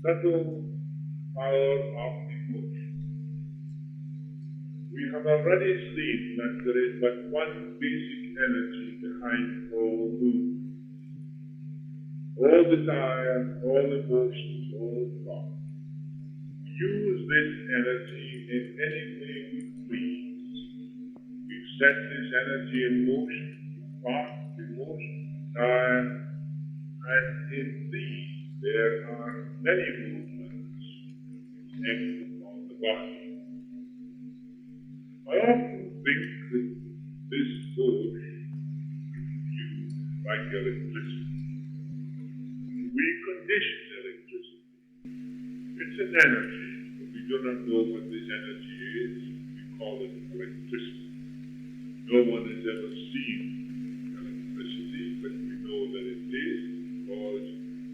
subtle power of emotion. We have already seen that there is but one basic energy behind all movement. All desire, all emotions, all thought. We use this energy in any way we please. We set this energy in motion, thought, emotion, desire, and in these there are many movements acting on the body. I often think that this force is used like electricity. We condition electricity. It's an energy, but we do not know what this energy is. We call it electricity. No one has ever seen electricity, but we know that it is because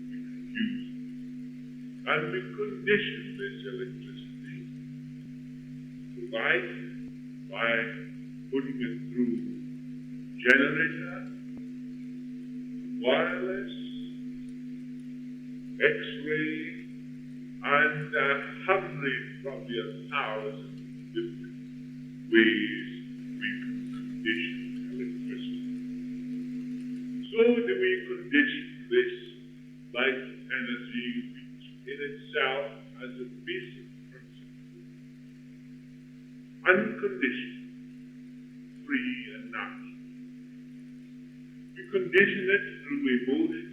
we can use it. And we condition this electricity to life by putting it through generator, wireless, X-ray, and 100, probably 1,000 different ways we can condition electricity. So do we condition this life energy, which in itself has a basic principle, unconditioned, free and natural. We condition it through emotion,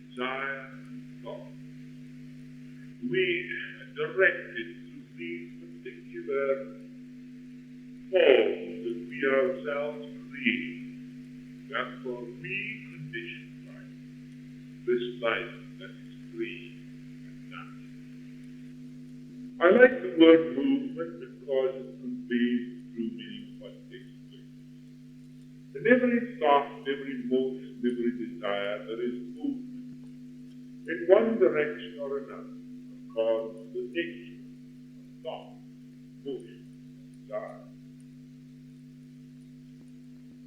desire, thought. We direct it to these particular forms that we ourselves create. Therefore, we condition life, this life that is free and natural. I like the word movement because it conveys true meaning of what takes place. In every thought, every motion, every desire, there is movement in one direction or another, according to the nature of thought, motion, desire.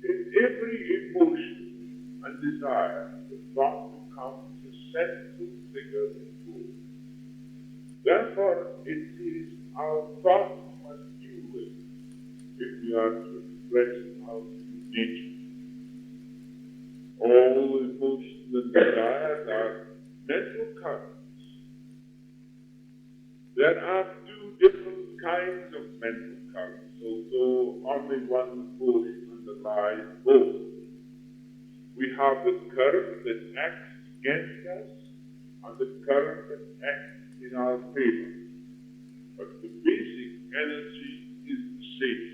In every emotion and desire, the thought becomes a central figure in motion. Therefore, it is our thought we must deal with if we are to express our true nature. All emotions and desires are mental currents. There are two different kinds of mental currents, although only one force underlies both. We have the current that acts against us and the current that acts in our favor. But the basic energy is the same.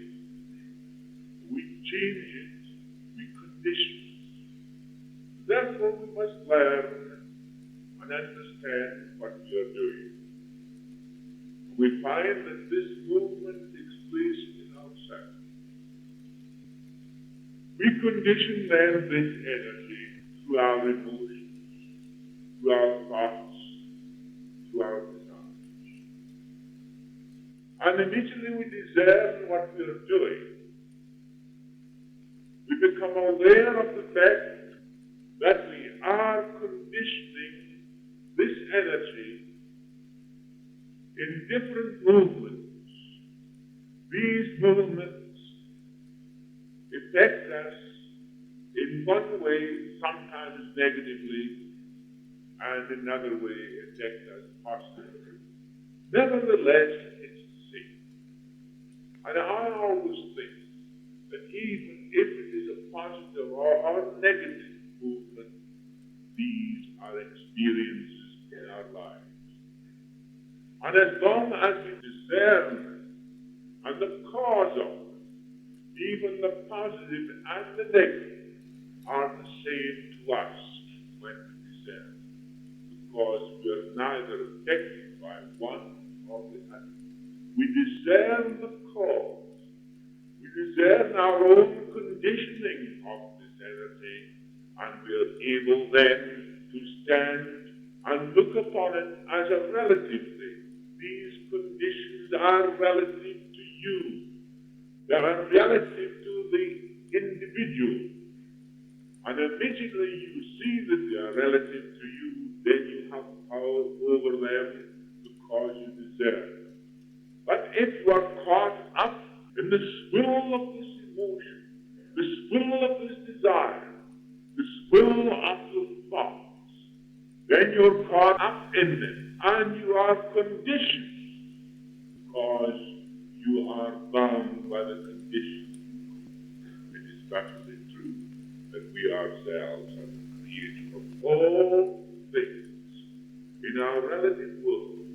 We change it, we condition it. Therefore, we must learn and understand what we are doing. We find that this movement takes place in ourselves. We condition then this energy through our emotions, through our thoughts, through our desires. And immediately we discern what we are doing. We become aware of the fact that we are conditioning this energy in different movements. These movements affect us in one way, sometimes negatively, and another way affect us positively. Nevertheless, it's the same. And I always think that even if it is a positive or negative movement, these are experiences in our lives. And as long as we discern and the cause of it, even the positive and the negative are the same to us when we discern, because we are neither affected by one or the other. We discern the cause. We discern our own conditioning of this energy, and we are able then to stand and look upon it as a relative thing. These conditions are relative to you. They are relative to the individual. And immediately you see that they are relative to you, then you have power over them because you deserve it. But if you are caught up in the swirl of this emotion, the swirl of this desire, the swirl of your thoughts, then you're caught up in them and you are conditioned because you are bound by the conditions. It is perfectly true that we ourselves are the creator of all things in our relative world,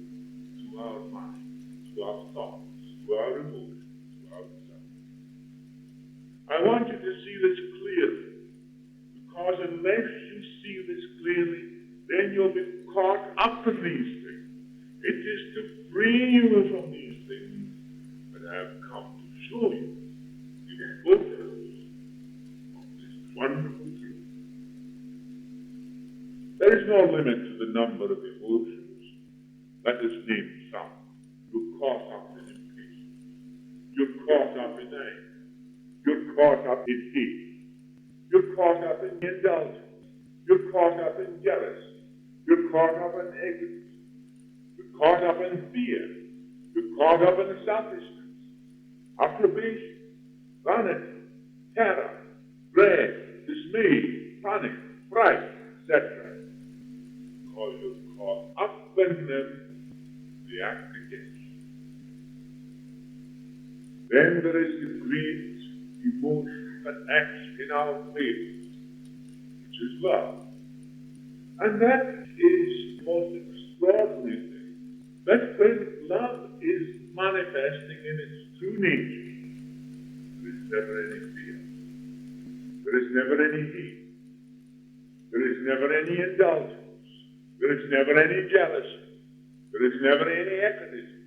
to our mind, to our thoughts, to our emotions, to our desires. I want you to see this clearly, because unless you see this clearly, then you'll be caught up in these things. It is to free you from these things that I have come to show you in photos of this wonderful truth. There is no limit to the number of emotions. Let us name some. You're caught up in impatience. You're caught up in anger. You're caught up in hate. You're caught up in indulgence. You're caught up in jealousy. You're caught up in ignorance. You're caught up in fear. You're caught up in selfishness, approbation, vanity, terror, dread, dismay, panic, fright, etc. Because you're caught up in them, they act against you. Then there is the great emotion that acts in our favor, which is love. And that is the most extraordinary thing. That when love is manifesting in its true nature, there is never any fear. There is never any hate. There is never any indulgence. There is never any jealousy. There is never any egotism.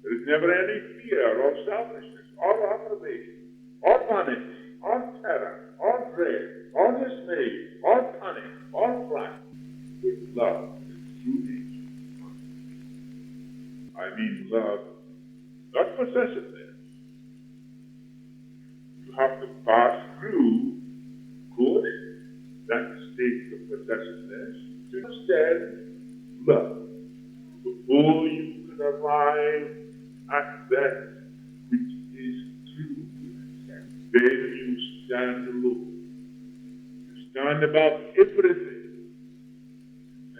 There is never any fear or selfishness or approbation or vanity or terror or dread or dismay or panic or fright. With love is true nature. I mean love, not possessiveness. You have to pass through, of course, that state of possessiveness to understand love before you can arrive at that which is true. Then you stand alone. You stand above everything.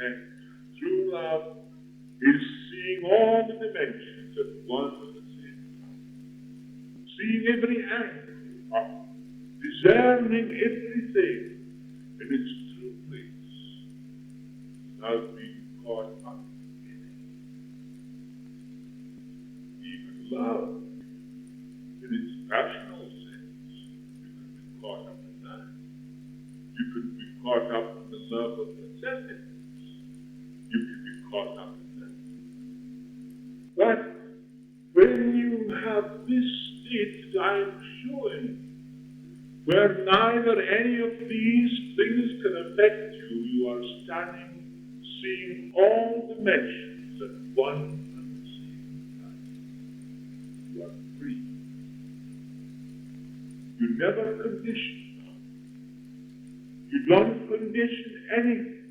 And true love is seeing all the dimensions at one and the same time. Seeing every angle of discerning everything in its true place without being caught up in it. Even love, in its passional sense, you can be caught up in that. You can be caught up in the love of possessiveness. You can be caught up in that. But when you have this state that I am showing, where neither any of these things can affect you, you are standing, seeing all dimensions at one and the same time. You are free. You never condition love. You don't condition anything.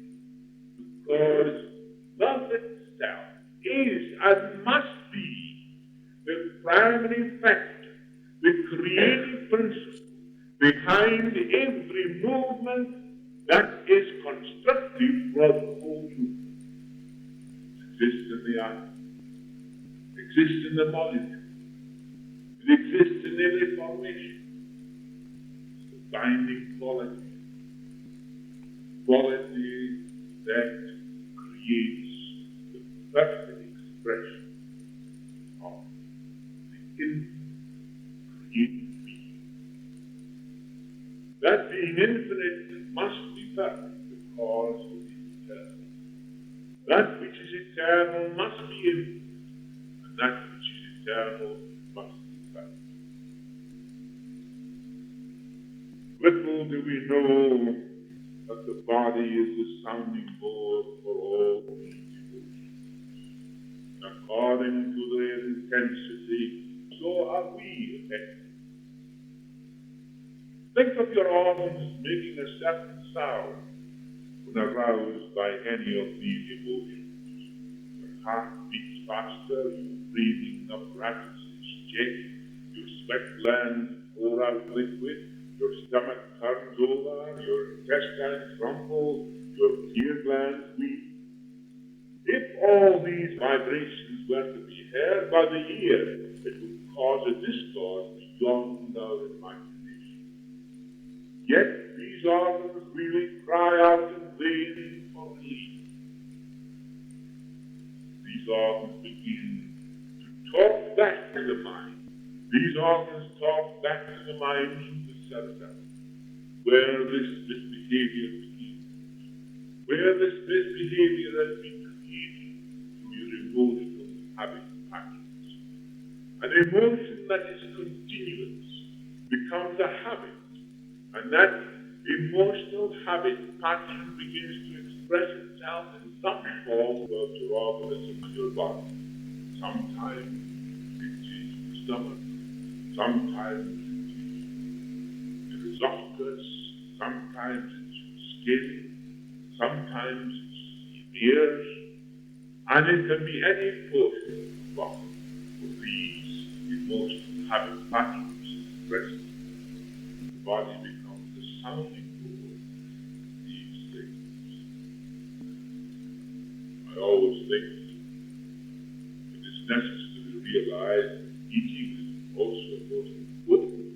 Because love itself is and must be the primary factor, the creative principle behind every movement that is constructive for the whole universe. It exists in the atom. It exists in the molecule. It exists in every formation. It's the binding quality. Quality that creates the perfect expression of the infinite created being. That being infinite must be perfect because it is eternal. That which is eternal must be infinite, and that which is eternal must be perfect. Little do we know that the body is the sounding board for all these emotions. According to their intensity, so are we affected. Think of your organs making a certain sound when aroused by any of these emotions. heart beats faster, your breathing apparatus is checked, your sweat glands pour out liquid, your stomach turns over, your intestines rumble, your tear glands weep. If all these vibrations were to be heard by the ear, it would cause a discord beyond our imagination. Yet these organs really cry out in vain for relief. These organs begin to talk back to the mind. These organs talk back to the mind through the cerebellum, where this misbehavior begins, where this misbehavior has been created through your emotional habit patterns. An emotion that is continuous becomes a habit, and that emotional habit pattern begins to express itself in some form of your organism and your body. Sometimes it is your stomach, sometimes it is your esophagus, sometimes it's your skin, sometimes it's your ears, and it can be any portion of the body where these emotional habit patterns expressed. The body becomes the sounding board of these things. I always think it is necessary to realize that eating is also most important,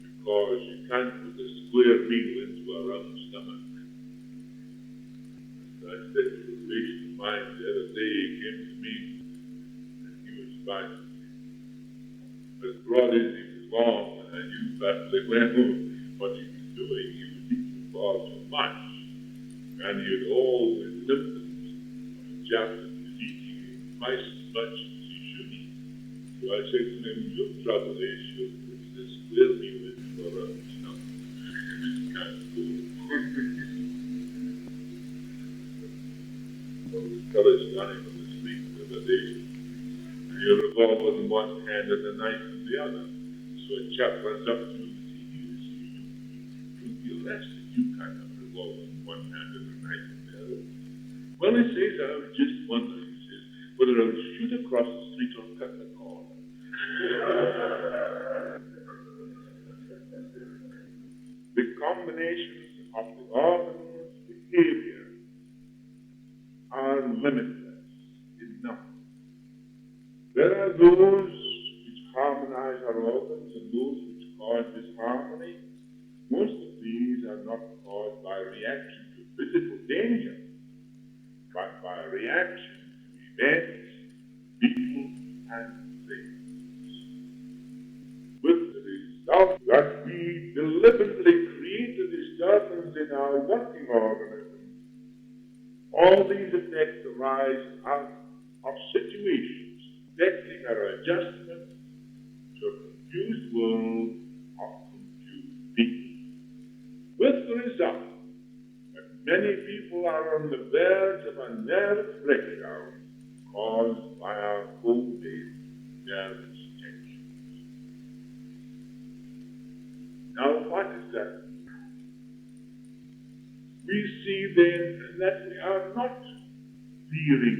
because you can't put a square meal into a round stomach. And I said to a patient of mine the other day, he came to me and he was fine. As broad as he was long, and I knew perfectly well what he was doing. He was eating far too much, and he had all the symptoms of a chap that was eating twice as much as he should eat. So I said to him, your trouble is you're putting a square meal into a round stomach. It can't go. I was encouraged running on the street the other day. You have a revolver in one hand and a knife in the other. So a chap runs up to him and says, you'll be arrested. You can't have a revolver in one hand and a knife in the other. Well, he says, I was just wondering, he says, whether I would shoot across the street or cut the corner. The combinations of the organ's behavior are limitless in number. There are those which harmonize our organs and those which cause disharmony. Most of these are not caused by reaction to physical danger, but by reaction to events, people, and things. With the result that we deliberately create a disturbance in our working organism. All these effects arise out of situations affecting our adjustment to a confused world of confused people. With the result that many people are on the verge of a nervous breakdown caused by our old-age nervous tensions. Now, what is that? We see then that we are not fearing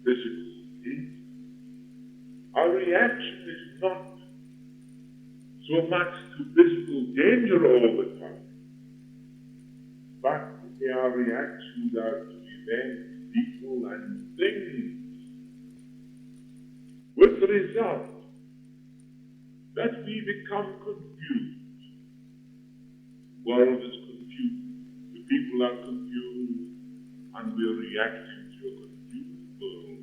physical danger. Our reaction is not so much to physical danger all the time, but our reactions are to events, people, and things. With the result that we become confused. The world is confused. The people are confused, and we are reacting to a confused world.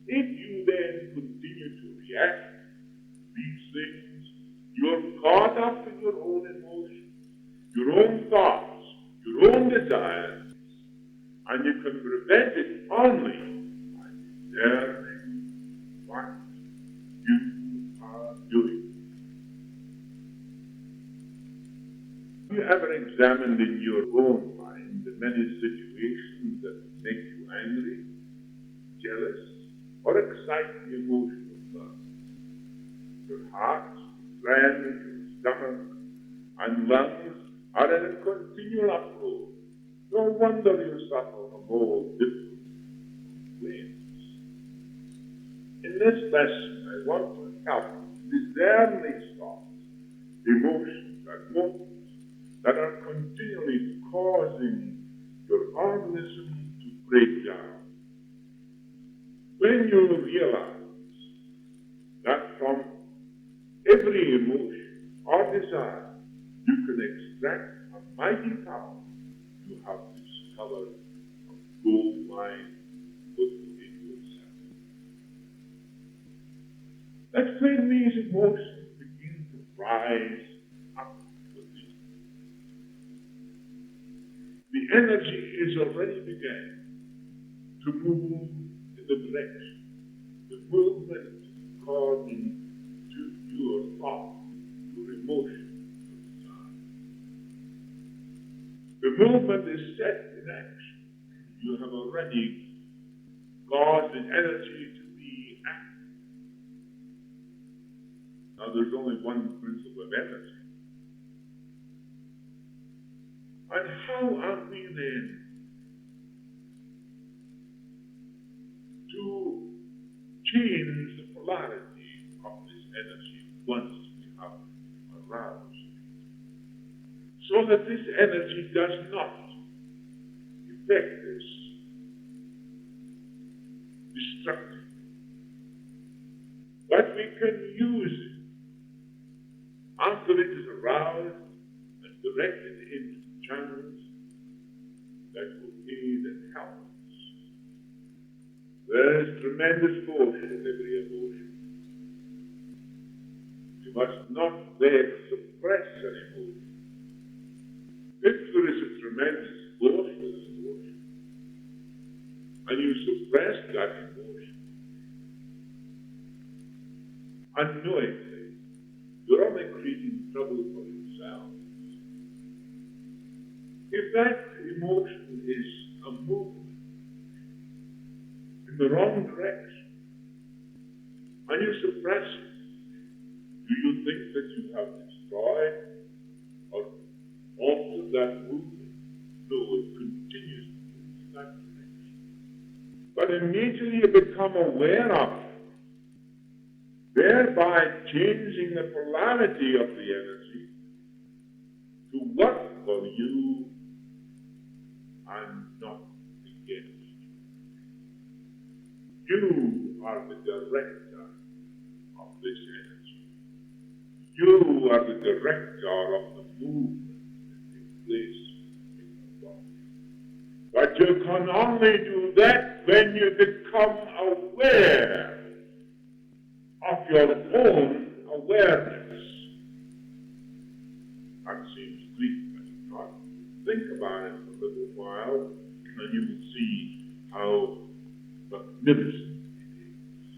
If you then continue to react to these things, you are caught up in your own emotions, your own thoughts, your own desires, and you can prevent it only by learning what you are doing. Have you ever examined in your own mind the many situations that make you angry, jealous, or excite the emotion of love? Your heart, brain, your stomach, and lungs are in a continual uproar. No wonder you suffer from all different this lesson, I want to help discern thoughts, emotions, and motives that are continually causing your organism to break down. When you realize that from every emotion or desire you can extract a mighty power, you have discovered a gold mine within yourself. That's when these emotions begin to rise up within. The energy is already began to move in the direction. The movement is causing to your thought, your emotion, your desire. The movement is set in action. You have already caused the energy to be active. Now there's only one principle of energy. And how are we then to change the polarity of this energy once we have aroused it, so that this energy does not affect us destructively, but we can use it after it is aroused and directed into channels that will aid and help us. There is tremendous force in every emotion. You must not there suppress an emotion. If there is a tremendous force in an emotion, and you suppress that emotion, unknowingly, you're only creating trouble for yourself. If that emotion is a movement in the wrong direction, and you suppress it, do you think that you have destroyed or altered that movement? No, it continues to move in that direction. But immediately you become aware of it, thereby changing the polarity of the energy to work for you and not against you. You are the director of this energy. You are the director of the movement that takes place in your body. But you can only do that when you become aware of your own awareness. That seems bleak, but not. Think about it for a little while, and you will see how magnificent it is.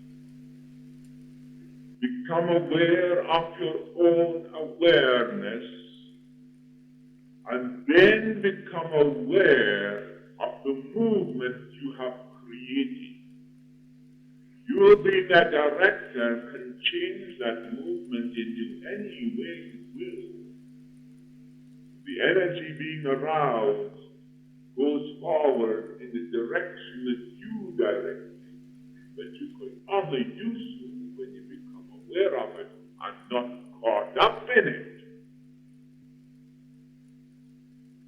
Become aware of your own awareness, and then become aware of the movement you have created. You, being that director, can change that movement into any way you will. The energy being aroused goes forward in the direction that you directed, but you can only do so when you become aware of it and not caught up in it.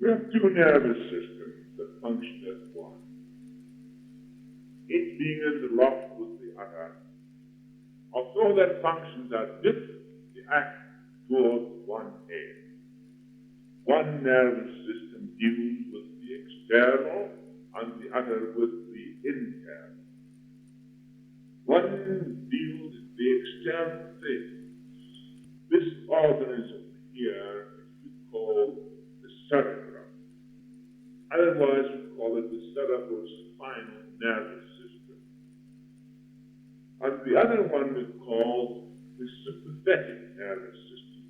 We have two nervous systems that function as one. Each being interlocked with the other. Although their functions are different, they act towards one end. One nervous system deals with the external and the other with the internal. One deals with the external things. This organism here we call the cerebrum. Otherwise we call it the cerebrospinal nervous system. And the other one we call the sympathetic nervous system,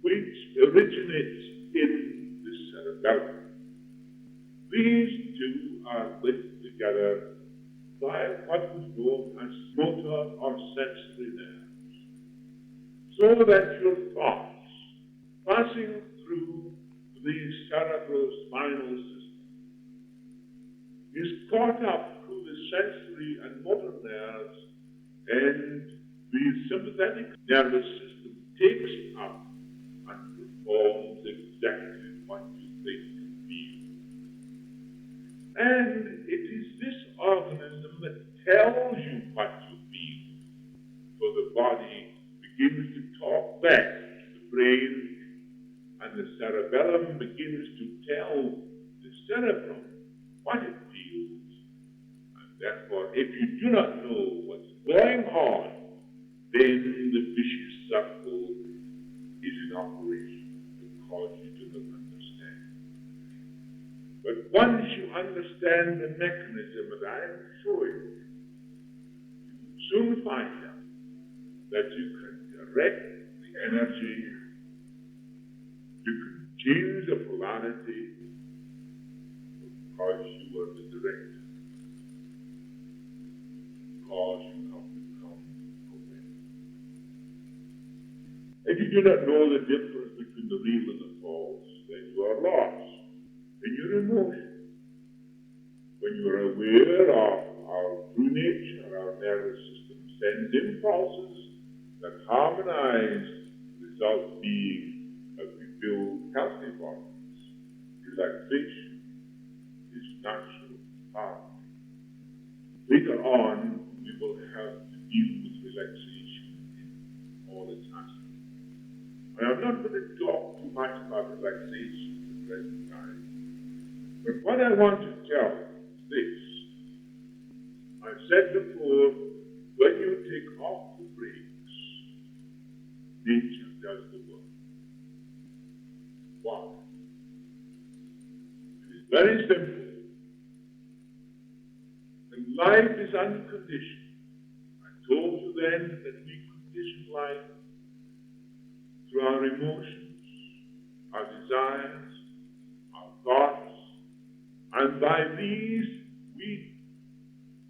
which originates in the cerebellum. These two are linked together by what is known as motor or sensory nerves, so that your thoughts passing through the cerebrospinal system is caught up through the sensory and motor nerves And the sympathetic nervous system takes up and performs exactly what you think and feel. And it is this organism that tells you what you feel. So the body begins to talk back to the brain, and the cerebellum begins to tell the cerebrum what it feels. And therefore, if you do not know what's going on, then the vicious circle is in operation because you do not understand. But once you understand the mechanism that I am showing you, you will soon find out that you can direct the energy, you can change the polarity, because you are the director, because you have become aware. If you do not know the difference between the real and the false, then you are lost in your emotions. When you are aware of our true nature, our nervous system sends impulses that harmonize, result being that we build healthy bodies. Relaxation is natural harmony. Later on, we will have to deal with relaxation in all its aspects. I am not going to talk too much about relaxation at the present time, but what I want to tell is this. I've said before, when you take off the brakes, nature does the work. Why? It is very simple. When life is unconditioned, I told you then that we condition life through our emotions, our desires, our thoughts, and by these we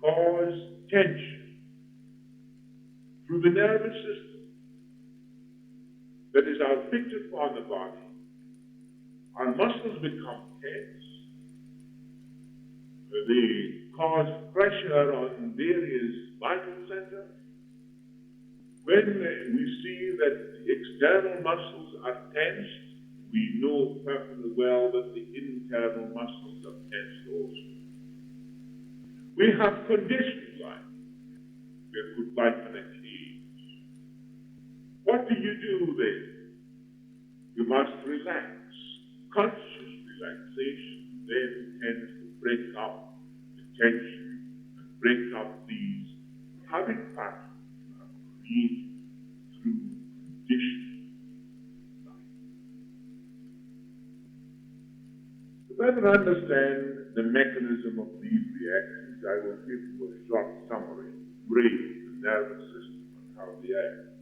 cause tension through the nervous system that is our picture upon the body. Our muscles become tense. They cause pressure on various vital centers. When we see that the external muscles are tensed, we know perfectly well that the internal muscles are tensed also. We have conditioned life. We have put life in a cage. What do you do then? You must relax. Conscious relaxation then tends to break up the tension and break up these habit patterns that are created through conditioned life. To better understand the mechanism of these reactions, I will give you a short summary of the brain, the nervous system, and how they act.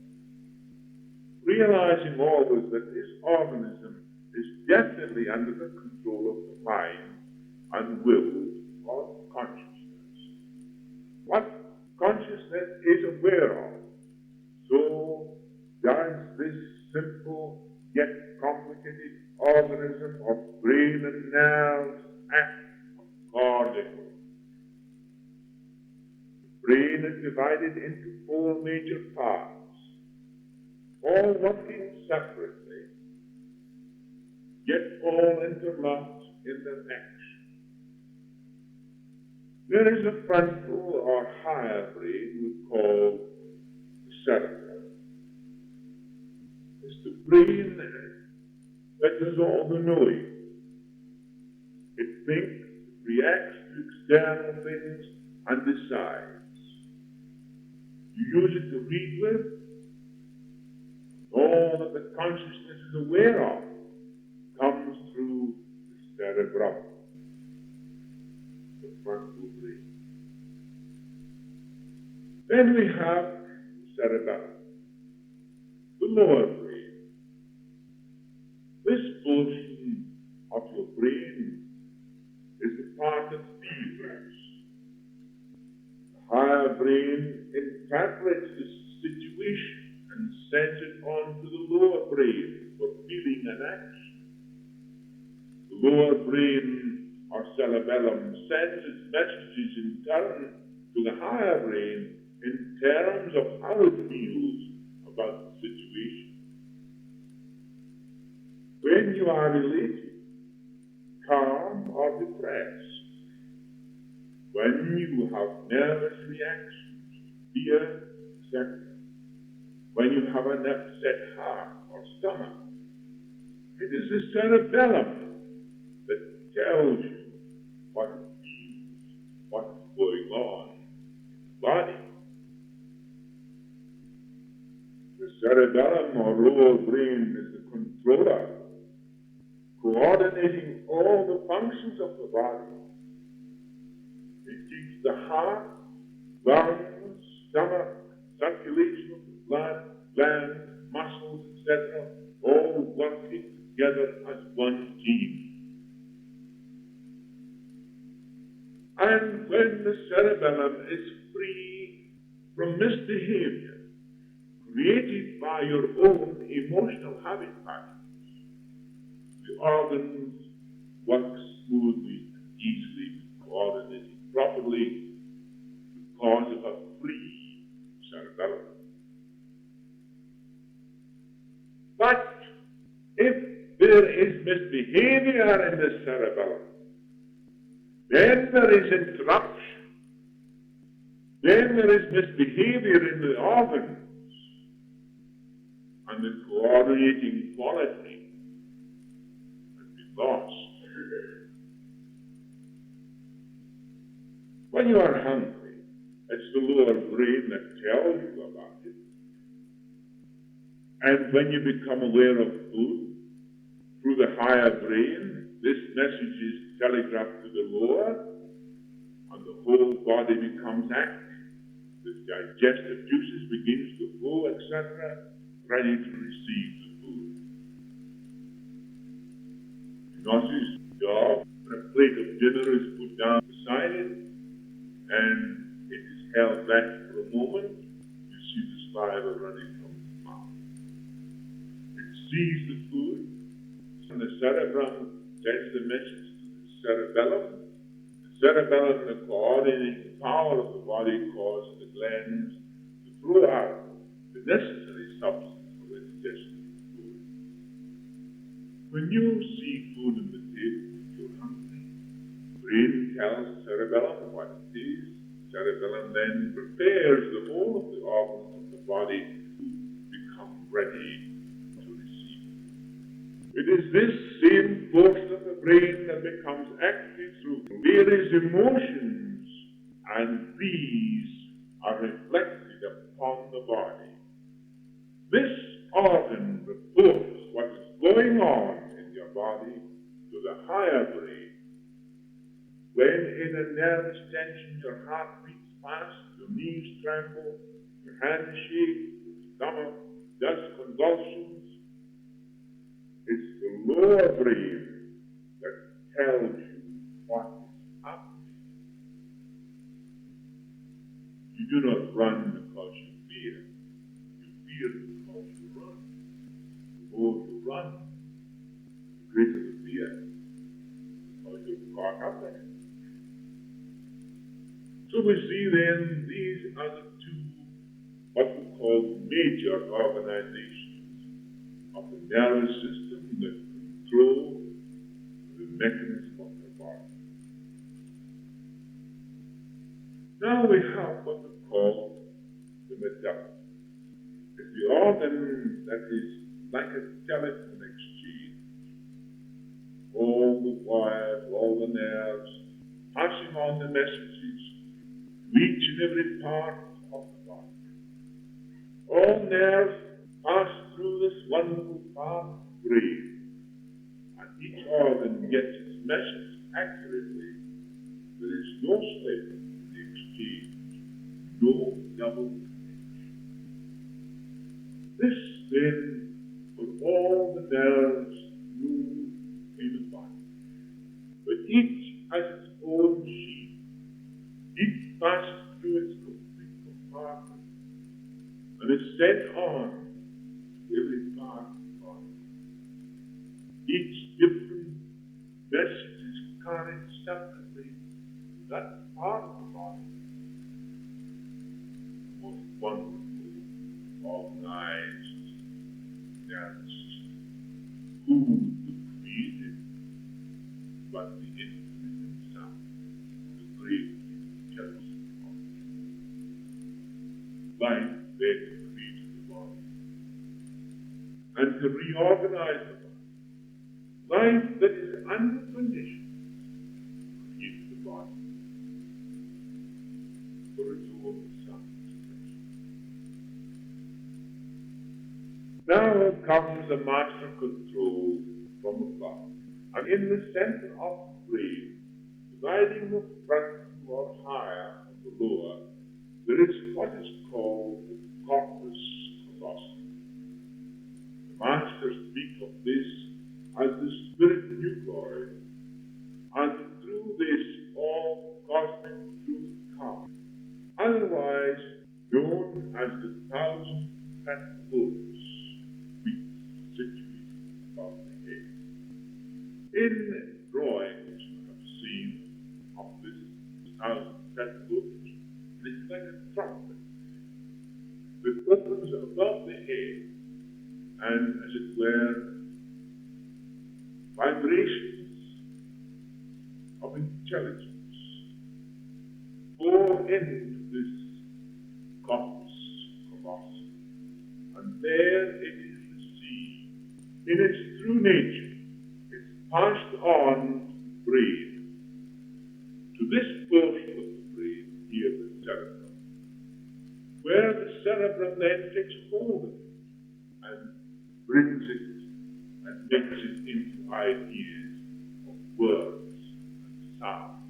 Realizing always that this organism is definitely under the control of the mind and will or consciousness. What consciousness is aware of. So does this simple yet complicated organism of brain and nerves act accordingly. The brain is divided into 4 major parts, all working separately, yet all interlocked in their action. There is a frontal or higher brain we call the cerebellum. It's the brain that does all the knowing. It thinks, reacts to external things, and decides. You use it to read with. All that the consciousness is aware of comes through the cerebrum, the frontal brain. Then we have the cerebellum, the lower brain. This portion of your brain is the part that feels. The higher brain interprets the situation and sends it on to the lower brain for feeling and action. The lower brain or cerebellum sends its messages in turn to the higher brain in terms of how it feels about the situation. When you are elated, calm, or depressed, when you have nervous reactions, fear, etc., when you have an upset heart or stomach, it is the cerebellum that tells you what it feels, what is going on in the body. The cerebellum or lower brain is the controller, coordinating all the functions of the body. It keeps the heart, lungs, stomach, circulation of the blood, glands, muscles, etc., all working together as one team. And when the cerebellum is free from misbehavior created by your own emotional habit patterns, the organs work smoothly and easily, coordinated properly because of a free cerebellum. But if there is misbehavior in the cerebellum, then there is interruption, then there is misbehavior in the organs, and the coordinating quality has been lost. When you are hungry, it's the lower brain that tells you about it. And when you become aware of food, through the higher brain, this message is telegraphed to the lower, and the whole body becomes active. The digestive juices begins to flow, etc., ready to receive the food. You notice the dog, when a plate of dinner is put down beside it, and it is held back for a moment, you see the saliva running from the mouth. It sees the food, and the cerebrum sends the message to the cerebellum. The cerebellum, the coordinating power of the body, causes the glands to throw out the necessary substance for the digestion of food. When you see food on the table, you're hungry. Brain tells the cerebellum what it is. Cerebellum then prepares the whole of the organs of the body to become ready to receive. It is this same portion of the brain that becomes active through various emotions, and these are reflected upon the body. This organ reports what is going on in your body to the higher brain. When in a nervous tension your heart beats fast, your knees tremble, your hands shake, your stomach does convulsions, it's the lower brain that tells you what is happening. You do not run because you fear. You fear because you run. The more you run, the greater the fear, because you're caught up in it. So we see then these are the two, what we call major organizations of the nervous system that control the mechanism of the body. Now we have what we call the medulla. It's the organ that is like a telephone exchange. All the wires, all the nerves, passing on the messages to each and every part of the body. All nerves pass through this wonderful part of the brain, and each organ gets its message accurately. There is no slip in the exchange, no double connection. This then, for all the nerves move in the body, but each has its own sheath. Each passes through its complete compartment and is sent on to every part of the body. Each different message is carried separately to that part of the body. most wonderful, organized nervous system. Who could create it but the infinite himself, the great intelligent God? Life then created the body, and to reorganize the body. Life that is unconditioned created the body for its own self-expression. Now comes the master control from above, and in the center of the brain, dividing the front towards higher and the lower, there is what is called the corpus callosum. The masters speak of this as the spirit nucleoid, and through this all cosmic truth comes, otherwise known as the 1,000 petal lobes, situated above the head. In drawings you have seen of this 1,000 petal lobes, it is like a trumpet that opens above the head, and as it were, vibrations of intelligence pour into this corpus callosum, and there it is received in its true nature. It's passed on to the brain, to this portion of the brain here, the cerebrum, where the cerebrum then takes hold of it and brings it and makes it into ideas of words and sound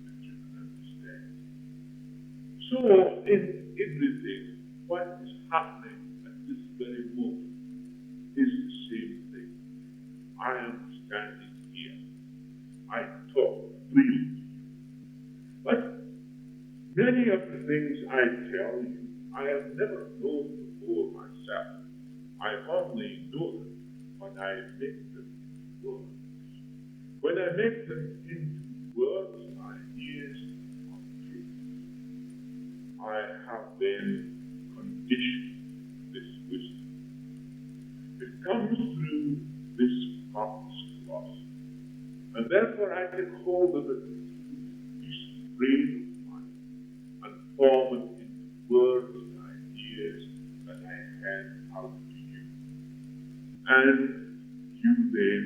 that you can understand. So, in everything, what is happening at this very moment is the same thing. I am standing here. I talk freely to you. But many of the things I tell you, I have never known before myself. I only know them when I make them into words. When I make them into words, ideas of truth, I have then conditioned this wisdom. It comes through this corpus callosum, and therefore I take hold of it through this brain of mine and form it into words and ideas that I hand out to you. And you then,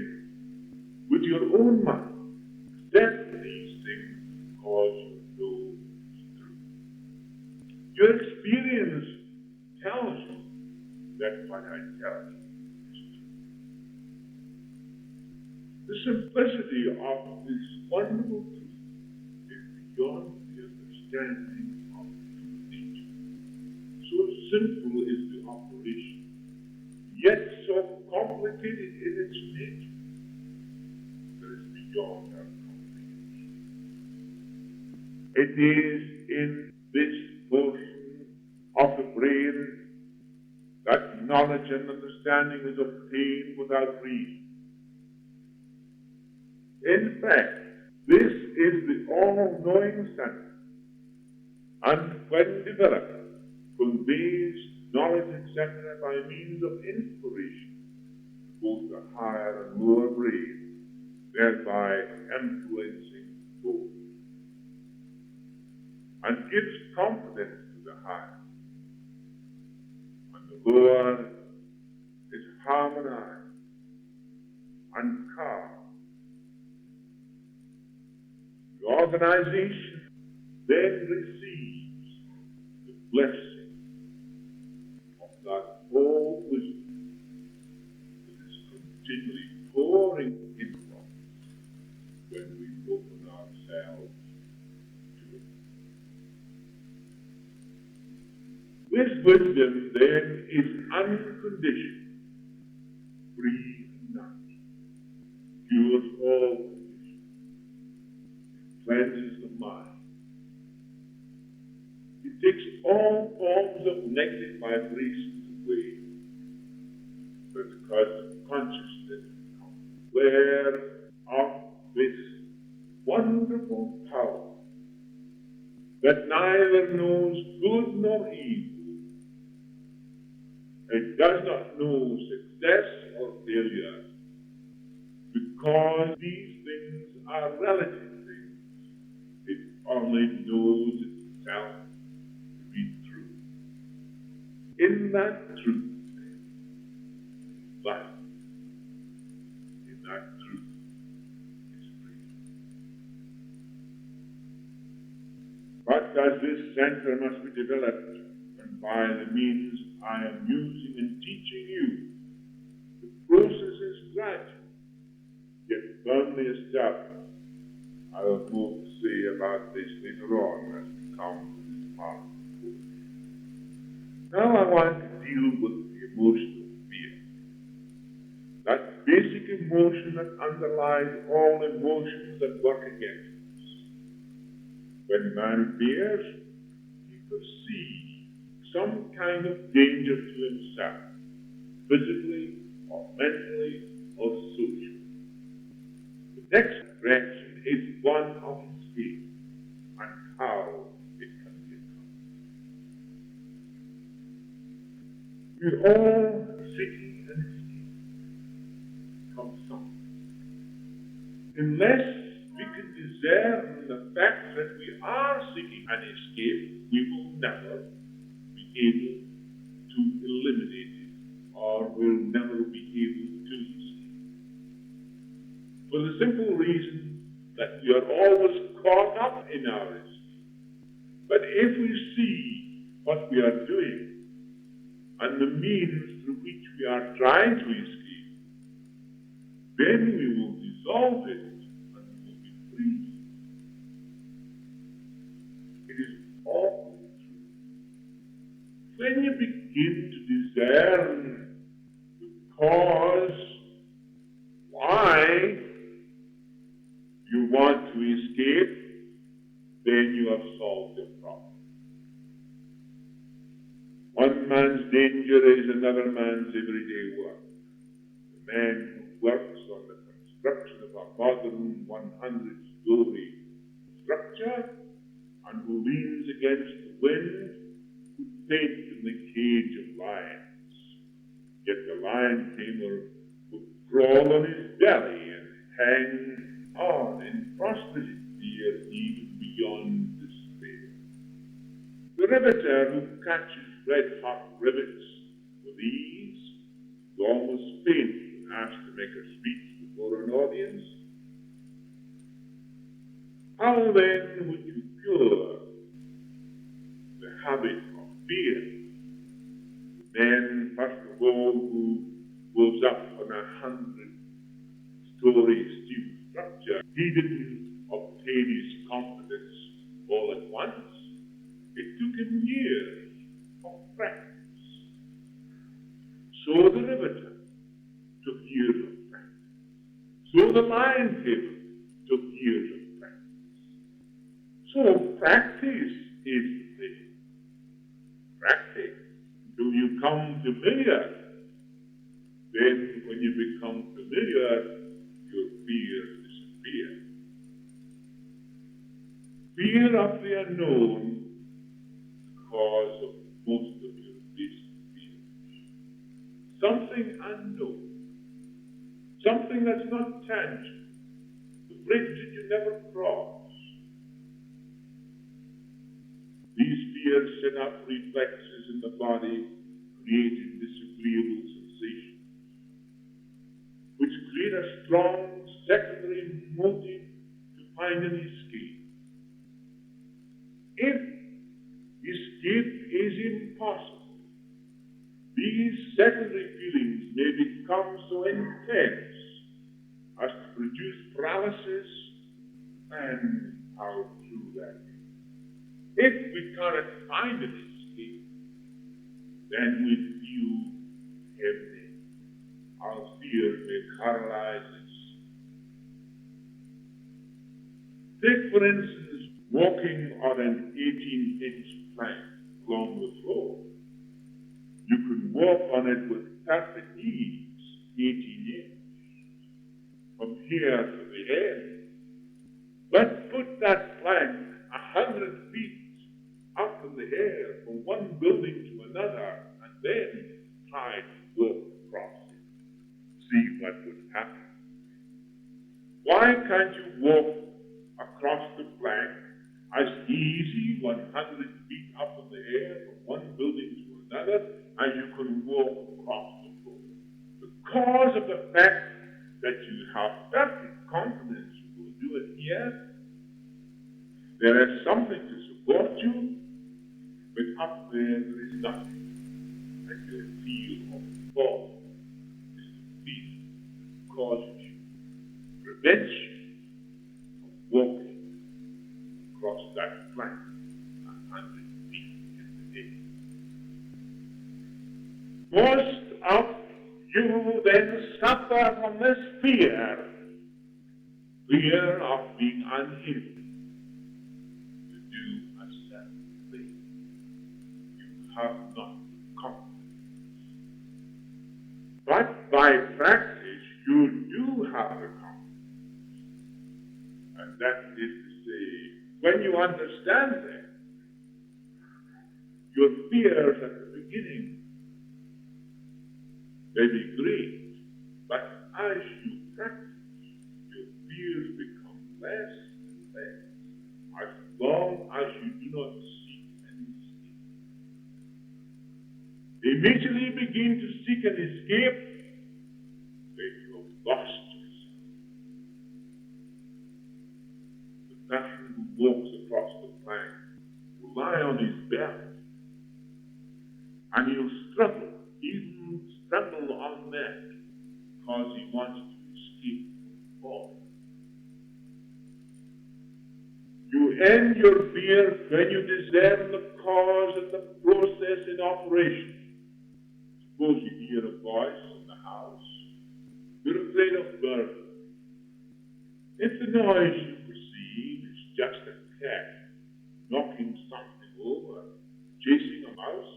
with your own mind, accept these things because you know it's true. Your experience tells you that what I tell you is true. The simplicity of this wonderful truth is beyond the understanding of human nature. So simple is the operation, yet so complicated in its nature that it's beyond our comprehension. It is in this portion of the brain that knowledge and understanding is obtained without reason. In fact, this is the all-knowing center, and when developed, conveys knowledge, etc., by means of inspiration to both the higher and lower brain, thereby influencing both, and gives confidence to the higher, and the lower is harmonized and calm. The organization then receives the blessing of that whole wisdom that is continually pouring into us when we open ourselves to it. This wisdom then is unconditioned, free and natural, cures all conditions, cleanses the mind. It takes all forms of negative vibrations away, because of consciousness becomes aware of this wonderful power that neither knows good nor evil. It does not know success or failure, because these things are relative things. It only knows itself to be true. In that truth, life. In that truth is freedom. But as this center must be developed, and by the means I am using in teaching you, the process is gradual, yet firmly established. I will more to say about this later on as we come to this part of the book. Now I want to deal with the emotional fear. That basic emotion that underlies all emotions that work against us. When man fears, he perceives some kind of danger to himself, physically or mentally or socially. The next direction is one of escape and how it can be accomplished. We all seeking an escape from something. Unless we can discern the fact that we are seeking an escape, we will never be able to eliminate it, or will never be able to escape. For the simple reason that we are always caught up in our escape. But if we see what we are doing and the means through which we are trying to escape, then we will dissolve it and we will be free. It is all true. When you begin to discern the cause why you want to escape, then you have solved your problem. One man's danger is another man's everyday work. The man who works on the construction of a modern 100-story structure and who leans against the wind would faint in the cage of lions. Yet the lion tamer would crawl on his belly and hang on in frustrated fear even beyond despair. The riveter who catches red-hot rivets with ease would almost faint when asked to make a speech before an audience. How then would you cure the habit of fear? The man, first of all, who goes up on 100-story steel structure, he didn't obtain his confidence all at once. It took him years of practice. So the riveter took years of practice. So the lion tamer took years of practice. So practice is the thing. Practice until you come familiar. Then when you become familiar, your fears disappear. Fear of the unknown is the cause of most of your basic fears. Something unknown. Something that's not tangible. The bridge that you never cross. These fears set up reflexes in the body, creating disagreeable sensations, which create a strong secondary motive to find an escape. If escape is impossible, these secondary feelings may become so intense as to produce paralysis, and how true that is. If we cannot find an escape, then we feel heavy. Our fear may paralyze us. Take, for instance, walking on an 18-inch plank along the floor. You can walk on it with perfect ease, 18 inches, from here to the end. But put that plank 100 feet up in the air from one building to another and then try to walk across it. See what would happen. Why can't you walk across the plank as easy 100 feet up in the air from one building to another as you can walk across the floor? Because of the fact that you have perfect confidence you will do it here. There is something to support you, but up there is nothing. And your feel of fall is the fear that causes you, prevents you from walking across that plank 100 feet in the air. Most of you then suffer from this fear of being unable to do a certain thing. You have not the confidence. But by practice, you do have the confidence. And that is to say, when you understand that, your fears at the beginning may be great, but as you practice, your fears become less and less, as long as you do not seek an escape. Immediately begin to seek an escape, then you have lost yourself. The person who walks across the plank will lie on his belly, and he'll struggle, even struggle on that, because he wants to escape from falling. You end your fear when you discern the cause and the process in operation. Suppose you hear a voice in the house. You're afraid of burglary. If the noise you perceive is just a cat knocking something over, chasing a mouse,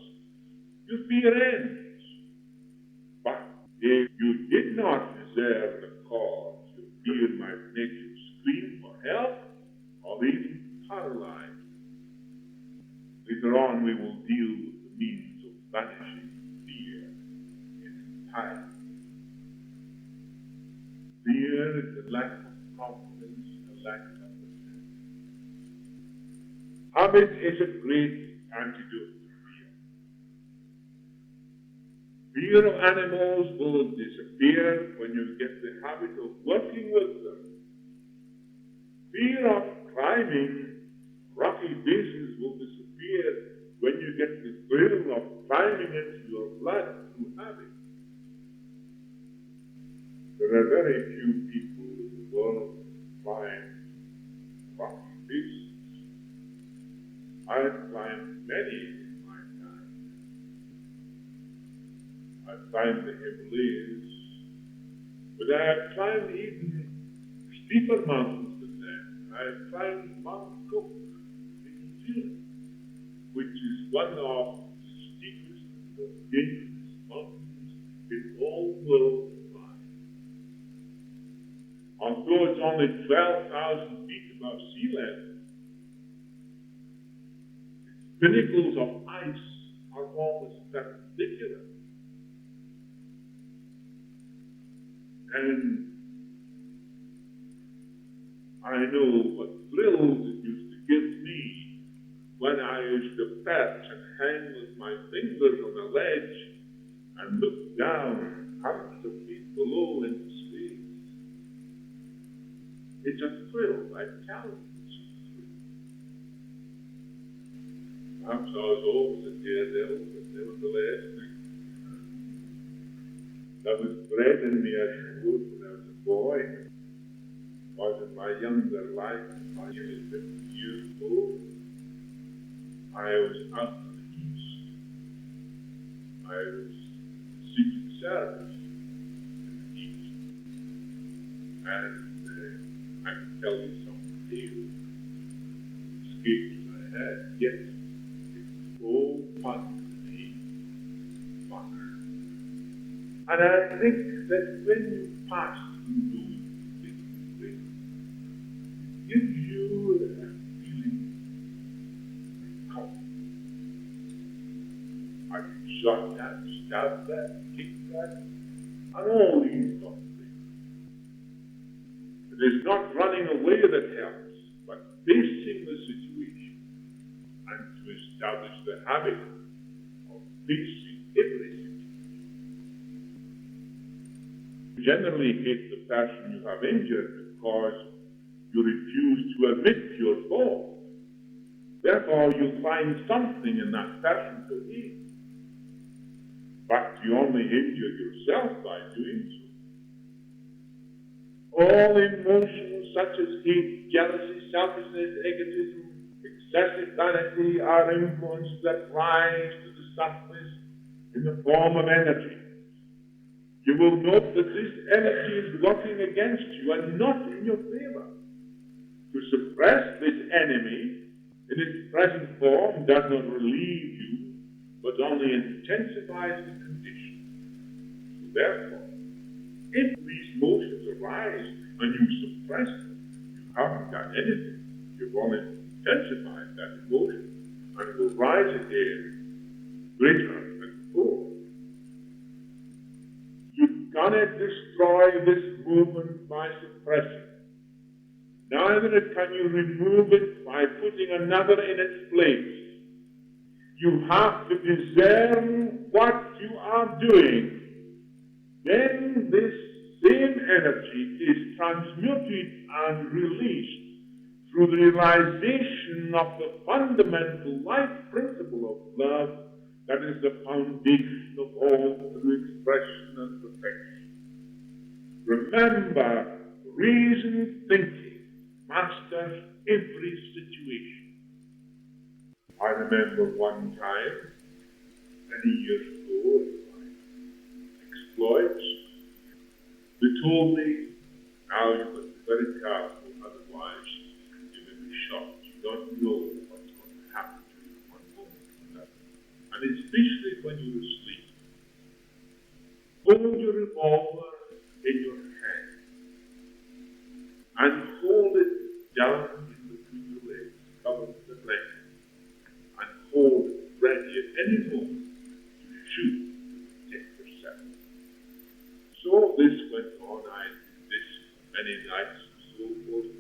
your fear ends. But if you did not discern the cause, your fear might make you scream for help or even paralyze. Later on, we will deal with the means of banishing fear in entirety. Fear is the lack of confidence, a lack of understanding. Habit is a great antidote to fear. Fear of animals will disappear when you get the habit of working with them. Fear of climbing rocky bases will disappear when you get the thrill of climbing into your blood through habit. There are very few people in the world who climb rocky bases. I've climbed many in my time. I've climbed the Himalayas, but I have climbed even steeper mountains than that. I've climbed Mount Cook in New Zealand, which is one of the steepest and most dangerous mountains in all the world combined. Although it's only 12,000 feet above sea level, its pinnacles of ice are almost perpendicular. And I know what thrills it used to give me when I used to perch and hang with my fingers on a ledge and look down hundreds of feet below into space. It's a thrill, I tell you, it's a thrill. Perhaps I was always a daredevil, but nevertheless, that was bred in me, I suppose, when I was a boy. Was in my younger life, my nearly 50 years old, I was out in the East. I was Secret Service in the East. And I can tell you some tales, escapes I had. Yes, it's all fun to me. Fun. And I think that when you pass through those things, it gives you a feeling of confidence. Have you shot that, stabbed that, kicked that? And all these sort of things. It is not running away that helps, but facing the situation and to establish the habit of facing every situation. You generally hate the person you have injured because you refuse to admit your fault. Therefore, you find something in that person to hate. But you only injure yourself by doing so. All emotions such as hate, jealousy, selfishness, egotism, excessive vanity are influences that rise to the surface in the form of energy. You will note that this energy is working against you and not in your favor. To suppress this enemy in its present form does not relieve you, but only intensifies the condition. So therefore, if these motions arise and you suppress them, you haven't done anything. You've only intensified that emotion, and it will rise again greater than before. You cannot destroy this movement by suppressing. Neither can you remove it by putting another in its place. You have to discern what you are doing. Then this same energy is transmuted and released through the realization of the fundamental life principle of love that is the foundation of all true expression and perfection. Remember, reasoned thinking masters every situation. I remember one time, many years ago, in my exploits, they told me, now you must be very careful, otherwise you will be shot. You don't know what's going to happen to you one moment or another. And especially when you're asleep. Hold your revolver in your hand and hold it down in between your legs, covered with the blanket, and hold it ready at any moment to shoot to protect yourself. So this went on. I did this many nights and so forth,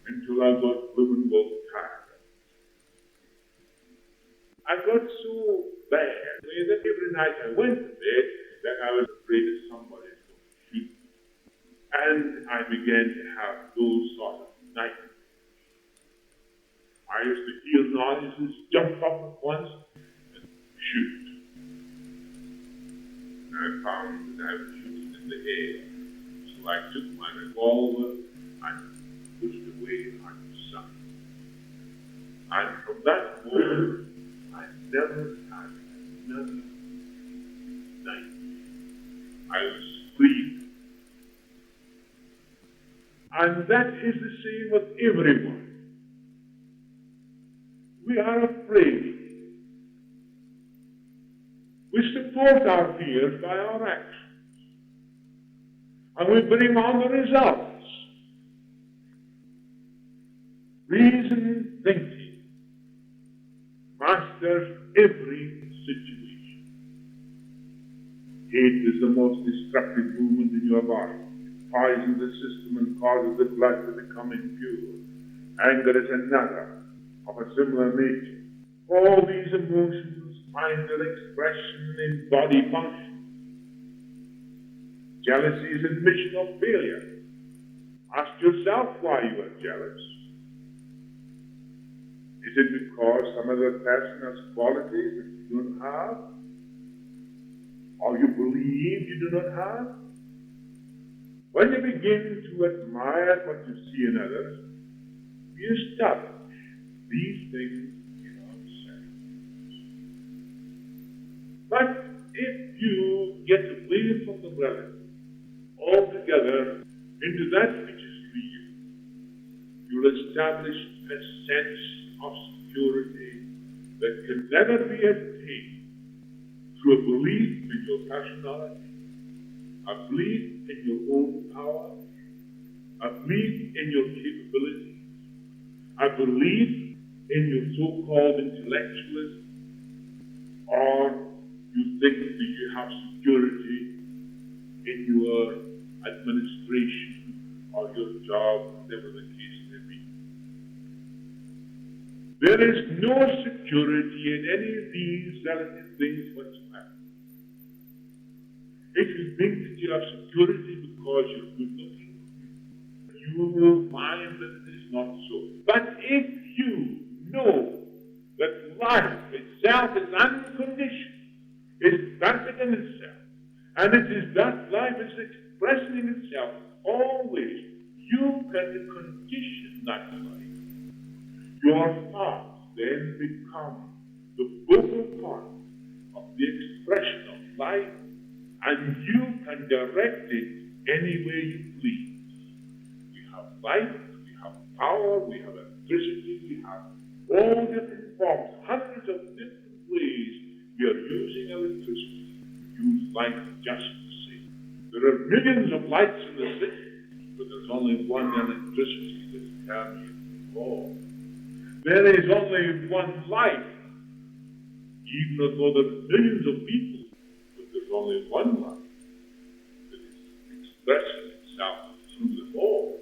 until I got blooming well tired. I got so bad that every night I went to bed that I was afraid that somebody was going to shoot me. And I began to have those sort of nightmares. I used to hear noises, jump up at once, and shoot. And I found that I was shooting in the air. So I took my revolver and pushed away on the sun. And from that moment, I never had another nightmare. I was free. And that is the same with everyone. We are afraid. We support our fears by our actions. And we bring on the results. Reason thinking masters every situation. Hate is the most destructive movement in your body. It poisons the system and causes the blood to become impure. Anger is another of a similar nature. All these emotions find their expression in body function. Jealousy is admission of failure. Ask yourself why you are jealous. Is it because some other person has qualities that you don't have? Or you believe you do not have? When you begin to admire what you see in others, you establish these things in ourselves. But if you get away from the relative altogether into that which is real, you'll establish a sense of security that can never be attained through a belief in your personality, a belief in your own power, a belief in your capabilities, a belief in your so-called intellectualism, or You think that you have security in your administration or your job, whatever the case may be. There is no security in any of these relative things whatsoever. If you think that you have security because you're good looking, you will find that it is not so. But if you know that life itself is unconditional, is perfect in itself, and it is that life is expressing itself always, you can condition that life. Your thoughts then become the focal point of the expression of life, and you can direct it any way you please. We have light, we have power, we have electricity, we have all different forms, hundreds of different ways we are using electricity. We use light just the same. There are millions of lights in the city, but there's only one electricity that carries it all. There is only one light, even though there are millions of people, but there's only one light that is expressing itself through them all,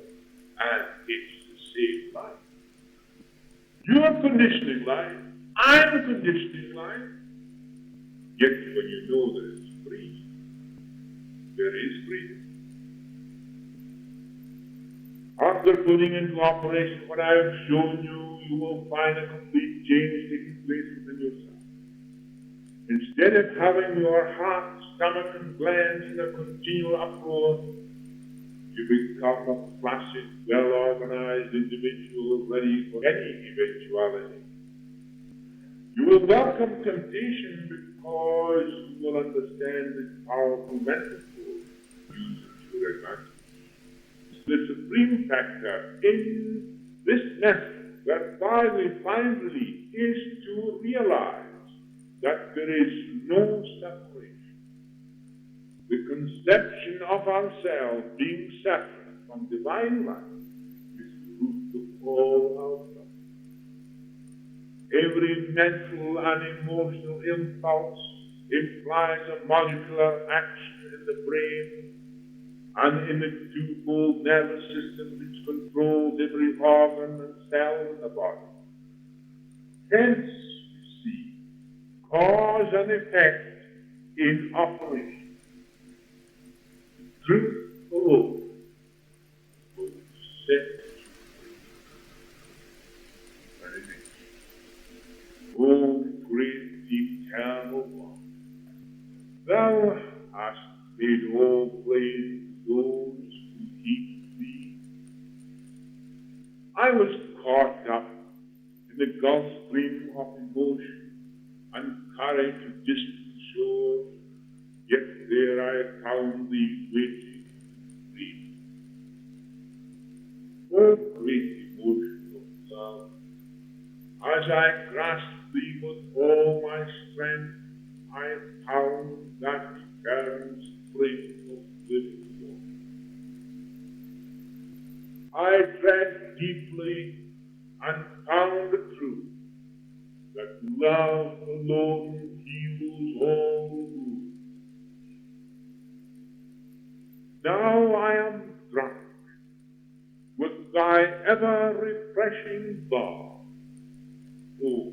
and it's the same light. You're conditioning light, I'm conditioning light, yet when you know that it's free, there is freedom. After putting into operation what I have shown you, you will find a complete change taking place within yourself. Instead of having your heart, stomach, and glands in a continual uproar, you become a placid, well-organized individual ready for any eventuality. You will welcome temptation because you will understand its powerful mental force used to your advantage. The supreme factor in this method whereby we find relief is to realize that there is no separation. The conception of ourselves being separate from divine life is the root of all our trouble. Every mental and emotional impulse implies a molecular action in the brain and in the twofold nervous system which controls every organ and cell in the body. Hence, you see, cause and effect in operation. Truth alone will set you free. O great eternal one, thou hast made all plain those who keep thee. I was caught up in the Gulf Stream of emotion and carried to distant shore, yet there I found thee waiting to free. O great emotion of love, as I grasped thee with all my strength, I found that eternal spring of living. I drank deeply and found the truth that love alone heals all wounds. Now I am drunk with thy ever-refreshing love, O